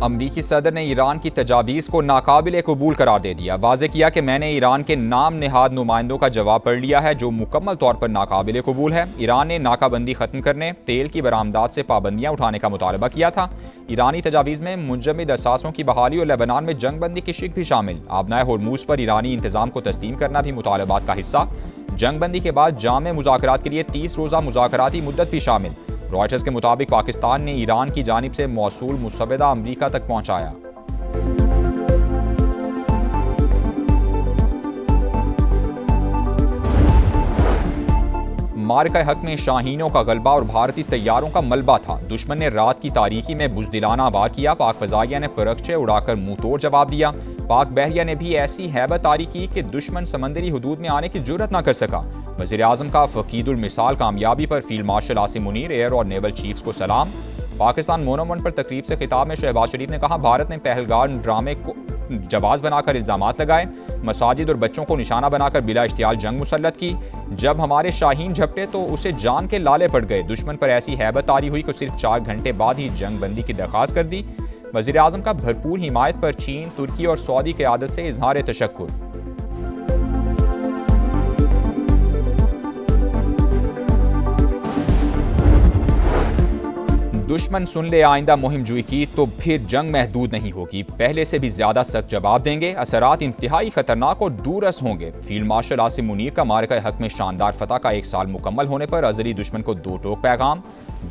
अमरीकी सदर ने ईरान की तजावीज़ को नाकाबिल कबूल करार दे दिया। वाज़े किया कि मैंने ईरान के नाम निहाद नुमाइंदों का जवाब पढ़ लिया है जो मुकम्मल तौर पर नाकाबिल कबूल है। ईरान ने नाकाबंदी ख़त्म करने, तेल की बरामदात से पाबंदियाँ उठाने का मुतालबा किया था। ईरानी तजावीज़ में मुंजमद असासों की बहाली और लेबनान में जंग बंदी की शिक भी शामिल। आबनाए होर्मुज़ पर ईरानी इंतज़ाम को तस्लीम करना भी मुतालबात का हिस्सा। जंग बंदी के बाद जामे मुज़ाकरात के लिए 30 रोज़ा मुज़ाकराती मुद्दत भी शामिल। रॉयटर्स के मुताबिक पाकिस्तान ने ईरान की जानिब से मौसूल मुसव्वदा अमरीका तक पहुंचाया। मार्का हक में शाहीनों का गलबा और भारतीय तैयारों का मलबा था। दुश्मन ने रात की तारीकी में बुज़दिलाना वार किया। पाक फ़ज़ाइया ने परखचे उड़ाकर मुंह तोड़ जवाब दिया। पाक बहरिया ने भी ऐसी हैबत तारी की कि दुश्मन समंदरी हुदूद में आने की जुर्रत न कर सका। वज़ीर आज़म का फ़कीदुल मिसाल कामयाबी पर field marshal Asim Munir, air और नेवल चीफ्स को सलाम। पाकिस्तान मोनोमन पर तकरीब से खिताब में शहबाज शरीफ ने कहा, भारत ने पहलगाम ड्रामे को जवाज़ बनाकर इल्ज़ामात लगाए, मसाजिद और बच्चों को निशाना बनाकर बिला इश्तियाल जंग मुसल्लत की। जब हमारे शाहीन झपटे तो उसे जान के लाले पड़ गए। दुश्मन पर ऐसी हैबत तारी हुई कि सिर्फ 4 घंटे बाद ही जंग बंदी की दरख्वास्त कर दी। वज़ीर आज़म का भरपूर हिमायत पर चीन, तुर्की और सऊदी क़यादत से इज़हार तशक्कुर। दुश्मन सुन ले आइंदा मुहिम जुई की तो फिर जंग महदूद नहीं होगी, पहले से भी ज्यादा सख्त जवाब देंगे। असरात इंतहाई खतरनाक और दूरस होंगे। फील्ड मार्शल आसिम मुनीर का मार्का हक में शानदार फतह का 1 साल मुकम्मल होने पर अज़ली दुश्मन को 2 टोक पैगाम।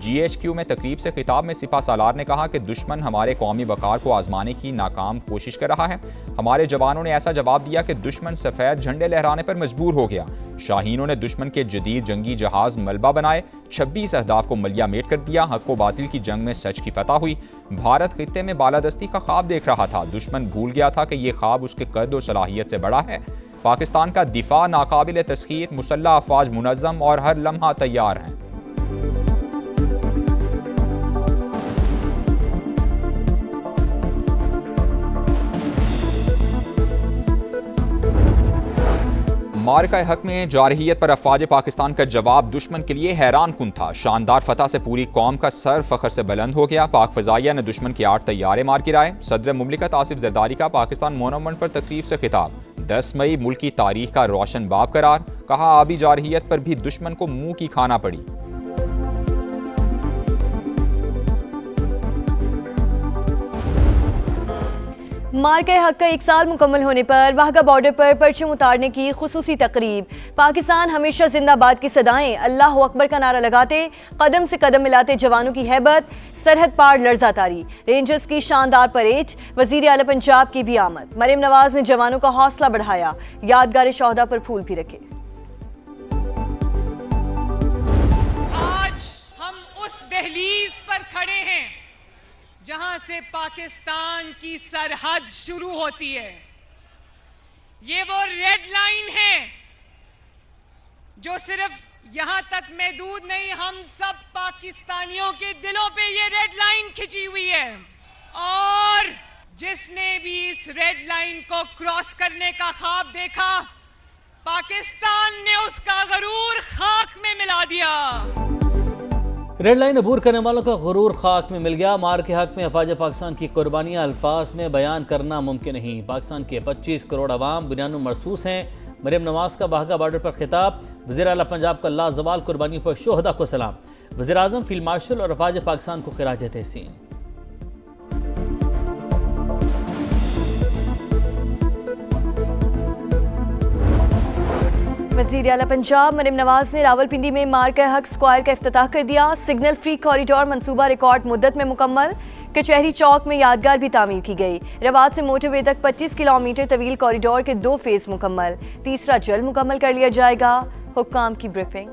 GHQ में तकरीब से खिताब में सिपा सालार ने कहा कि दुश्मन हमारे कौमी वकार को आजमाने की नाकाम कोशिश कर रहा है। हमारे जवानों ने ऐसा जवाब दिया कि दुश्मन सफ़ेद झंडे लहराने पर मजबूर हो गया। शाहीनों ने दुश्मन के जदीद जंगी जहाज मलबा बनाए, 26 अहदाफ को मलिया मेट कर दिया। हक व बातिल की जंग में सच की फतह हुई। भारत खित्ते में बालादस्ती का ख्वाब देख रहा था। दुश्मन भूल गया था कि यह ख्वाब उसके कद और सलाहियत से बड़ा है। पाकिस्तान का दिफा नाकाबिल तस्खीर, मुसल्लह अफवाज मुनज़्ज़म और हर लम्हा तैयार हैं। मार्का हक में जारहियत पर अफवाज पाकिस्तान का जवाब दुश्मन के लिए हैरान कुन था। शानदार फतह से पूरी कौम का सर फखर से बुलंद हो गया। पाक फ़ज़ाइया ने दुश्मन के 8 तैयारे मार गिराए। सदर मुमलिकत आसिफ ज़रदारी का पाकिस्तान मोनोमन पर तकरीब से खिताब। 10 मई मुल्क की तारीख का रोशन बाब करार। कहा, आबी जारहियत पर भी दुश्मन को मुंह की खाना पड़ी। मार्का हक का 1 साल मुकम्मल होने पर वाहगा बॉर्डर पर परचम उतारने की खुसूसी तकरीब। पाकिस्तान हमेशा जिंदाबाद की सदाएं, अल्लाह अकबर का नारा लगाते, कदम से कदम मिलाते जवानों की हैबत, सरहद पार लर्जा तारी। रेंजर्स की शानदार परेड, वजीर आला पंजाब की भी आमद। मरियम नवाज ने जवानों का हौसला बढ़ाया, यादगार शोहदा पर फूल भी रखे। आज हम उस दहलीज पर खड़े हैं जहां से पाकिस्तान की सरहद शुरू होती है। ये वो रेड लाइन है जो सिर्फ यहां तक महदूद नहीं, हम सब पाकिस्तानियों के दिलों पे ये रेड लाइन खिंची हुई है। और जिसने भी इस रेड लाइन को क्रॉस करने का ख्वाब देखा, पाकिस्तान ने उसका गरूर खाक में मिला दिया। रेड लाइन अबूर करने वालों का गुरूर खाक में मिल गया। मार के हक में अफवाज पाकिस्तान की कुर्बानियां अल्फाज में बयान करना मुमकिन नहीं। पाकिस्तान के 25 करोड़ अवाम बुनियादों मरसूस हैं। मरियम नवाज का वाहगा बॉर्डर पर खिताब। वज़ीर आला पंजाब का लाजवाल कुर्बानियों पर शोहदा को सलाम। वज़ीर आज़म, फील्ड मार्शल और अफवाज पाकिस्तान को खिराज तहसीन। वज़ीर आला पंजाब मरियम नवाज ने रावलपिंडी में मार्का हक स्क्वायर का इफ्तिताह कर दिया। सिग्नल फ्री कॉरिडोर मंसूबा रिकॉर्ड मुद्दत में मुकम्मल। कचहरी चौक में यादगार भी तामीर की गई। रवात से मोटरवे तक 25 किलोमीटर तवील कॉरिडोर के 2 फेज मुकम्मल। तीसरा जल्द मुकम्मल कर लिया जाएगा। हुक्काम की ब्रीफिंग।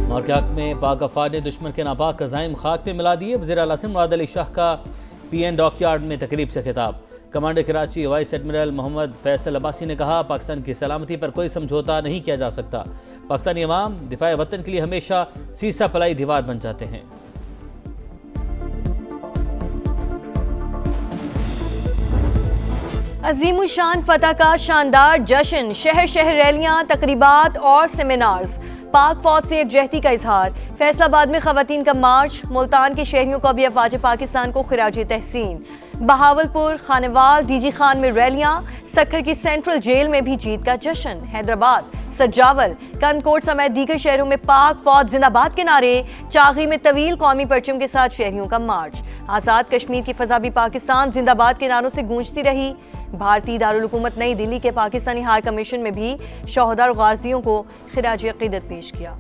मार्का हक में पाक अफवाज ने दुश्मन के नापाक अज़ाइम खाक में मिला दिए। वज़ीर आला मुराद अली शाह का PN डॉकयार्ड में तकरीब से खिताब। Commander Karachi vice admiral Mohammad Faisal Abbasi ने कहा, पाकिस्तान की सलामती पर कोई समझौता नहीं किया जा सकता। पाकिस्तानी अवाम दिफाए वतन के लिए हमेशा सीसा पलाई दीवार बन जाते हैं। अज़ीमुशान फतह का शानदार जश्न, शहर शहर रैलियां, तकरीबात और सेमिनार्स। पाक फौज से एकजहती का इजहार। फैसलाबाद में खवातीन का मार्च। मुल्तान के शहरियों को भी अफवाज पाकिस्तान को खिराजी तहसीन। बहावलपुर, खानेवाल, डीजी खान में रैलियां। सक्खर की सेंट्रल जेल में भी जीत का जश्न। हैदराबाद, सजावल, कनकोट समेत दीगर शहरों में पाक फौज जिंदाबाद के नारे। चागी में तवील कौमी परचम के साथ शहरियों का मार्च। आजाद कश्मीर की फजा भी पाकिस्तान जिंदाबाद के नारों से गूंजती रही। भारतीय दारुल हुकूमत नई दिल्ली के पाकिस्तानी हाई कमीशन में भी शोहदा और गाजियों को खिराज अकीदत पेश किया।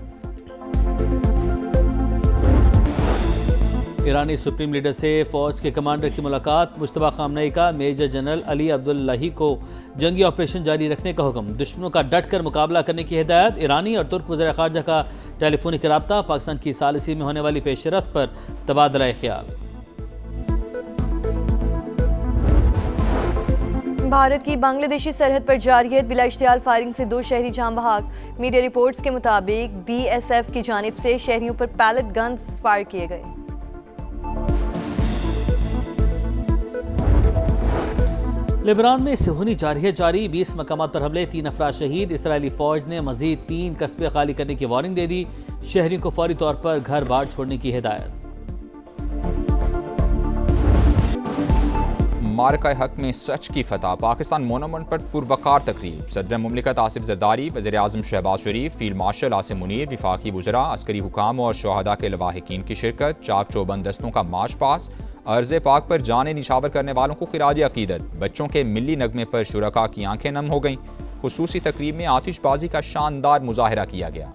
ईरानी सुप्रीम लीडर से फौज के कमांडर की मुलाकात। मुश्तबा खामनेई का मेजर जनरल अली अब्दुल्लाही को जंगी ऑपरेशन जारी रखने का हुक्म। दुश्मनों का डट कर मुकाबला करने की हिदायत। ईरानी और तुर्क वज़ीर ख़ारजा का टेलीफोनिक रब्ता। पाकिस्तान की सालिसी में होने वाली पेशरफ्त पर तबादला ख्याल। भारत की बांग्लादेशी सरहद पर जारियत। बिला इश्तियाल फायरिंग से 2 शहरी जान बहक। मीडिया रिपोर्ट्स के मुताबिक BSF की जानिब से शहरियों पर पैलेट गन्स फायर किए गए। लेबनान में सिहुनी जारी 20 मकामात पर हमले, 3 अफराद शहीद। इसराइली फौज ने मजीद 3 कस्बे खाली करने की वार्निंग दे दी। शहरियों को फौरी तौर पर घर बार छोड़ने की हिदायत। मार्का हक में सच की फतह। पाकिस्तान मोनूमेंट पर पुरवकार तकरीब। सदर मुमलिकत आसिफ जरदारी, वज़ीर आज़म शहबाज शरीफ, फील्ड मार्शल आसिम मुनीर, विफाकी वज़रा, अस्करी हुकाम और शोहदा के लवाहिकीन की शिरकत। चाक चौबंद दस्तों का मार्च पास। अर्ज़ पाक पर जाने निशावर करने वालों को खिराज अकीदत। बच्चों के मिली नगमे पर शुरका की आंखें नम हो गईं। खुसूसी तकरीब में आतिशबाजी का शानदार मुजाहरा किया गया।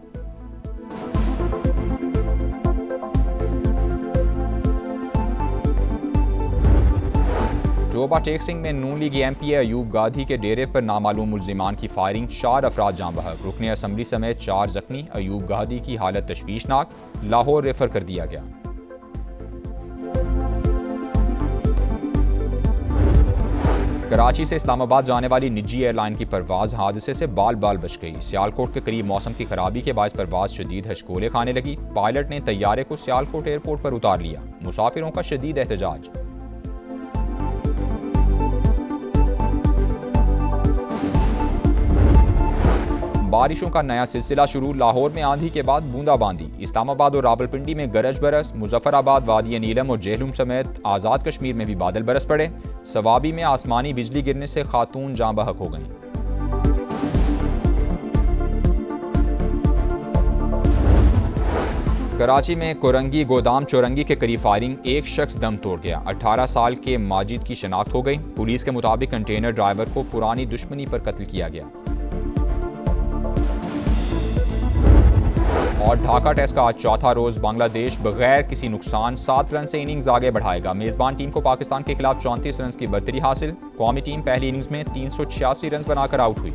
जोबा टेक्सिंग में नून लीग MP अयूब गाधी के डेरे पर नामालूम मुल्जिमान की फायरिंग। 4 अफराद जाँ बहक। रुकने असम्बली समेत 4 जख्मी। अयूब गाधी की हालत तशवीशनाक। लाहौर रेफर कर दिया गया। कराची से इस्लामाबाद जाने वाली निजी एयरलाइन की परवाज हादसे से बाल बच गई। सियालकोट के करीब मौसम की खराबी के बायस परवाज शदीद हचकोले खाने लगी। पायलट ने तैयारे को सियालकोट एयरपोर्ट पर उतार लिया। मुसाफिरों का शदीद एहतजाज। बारिशों का नया सिलसिला शुरू। लाहौर में आंधी के बाद बूंदाबांदी। इस्लामाबाद और रावलपिंडी में गरज बरस। मुजफ्फराबाद, वादी नीलम और जेहलुम समेत आज़ाद कश्मीर में भी बादल बरस पड़े। सवाबी में आसमानी बिजली गिरने से खातून जाँ बहक हो गईं। कराची में कोरंगी गोदाम चौरंगी के करीब फायरिंग। एक शख्स दम तोड़ गया। 18 साल के माजिद की शनाख्त हो गई। पुलिस के मुताबिक कंटेनर ड्राइवर को पुरानी दुश्मनी पर कत्ल किया गया। और ढाका टेस्ट का आज चौथा रोज। बांग्लादेश बगैर किसी नुकसान 7 रन से इनिंग्स आगे बढ़ाएगा। मेजबान टीम को पाकिस्तान के खिलाफ 34 रन की बर्तरी हासिल। कौमी टीम पहली इनिंग्स में 386 रन बनाकर आउट हुई।